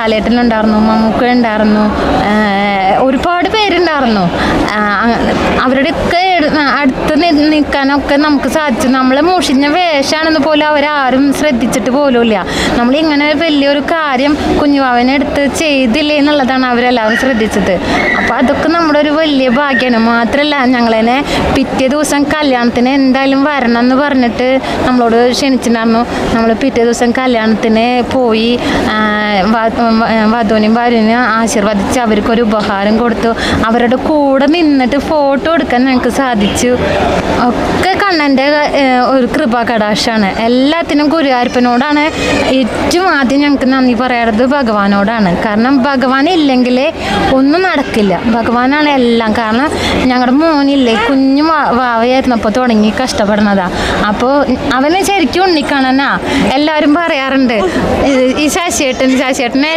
ലാലേട്ടനുണ്ടായിരുന്നു, മമ്മൂക്ക ഉണ്ടായിരുന്നു, ഒരുപാട് പേരുണ്ടായിരുന്നു. അവരുടെയൊക്കെ അടുത്ത് നിൽക്കാനൊക്കെ നമുക്ക് സാധിച്ചു. നമ്മളെ മുഷിഞ്ഞ വേഷമാണെന്ന് പോലും അവരാരും ശ്രദ്ധിച്ചിട്ട് പോലുമില്ല. നമ്മളിങ്ങനെ വലിയൊരു കാര്യം കുഞ്ഞുവാവനെ എടുത്ത് ചെയ്തില്ലേ എന്നുള്ളതാണ് അവരെല്ലാവരും ശ്രദ്ധിച്ചത്. അപ്പോൾ അതൊക്കെ നമ്മുടെ ഒരു വലിയ ഭാഗ്യമാണ്. മാത്രമല്ല ഞങ്ങളതിനെ പിറ്റേ ദിവസം കല്യാണത്തിന് എന്തായാലും വരണം എന്ന് പറഞ്ഞിട്ട് നമ്മളോട് ക്ഷണിച്ചിട്ടുണ്ടായിരുന്നു. നമ്മൾ പിറ്റേ ദിവസം കല്യാണത്തിന് പോയി വധുവിനും ഭാര്യനും ആശീർവദിച്ച് അവർക്കൊരു ഉപഹാരം കൊടുത്തു. അവരുടെ കൂടെ നിന്നിട്ട് ഫോട്ടോ എടുക്കാൻ ഞങ്ങൾക്ക് സാധിച്ചു. ഒക്കെ കണ്ണൻ്റെ ഒരു കൃപാകടാക്ഷമാണ്. എല്ലാത്തിനും ഗുരുവായൂരപ്പനോടാണ് ഏറ്റവും ആദ്യം ഞങ്ങൾക്ക് നന്ദി പറയാറുള്ളത്, ഭഗവാനോടാണ്. കാരണം ഭഗവാൻ ഇല്ലെങ്കിൽ ഒന്നും നടക്കില്ല. ഭഗവാനാണ് എല്ലാം. കാരണം ഞങ്ങളുടെ മോനില്ലേ, കുഞ്ഞു വാവയായിരുന്നപ്പോൾ തുടങ്ങി കഷ്ടപ്പെടുന്നതാ. അപ്പോൾ അവന് ശരിക്കും ഉണ്ണിക്കണ്ണനാ. എല്ലാവരും പറയാറുണ്ട് ഈ ശശിയേട്ടനെ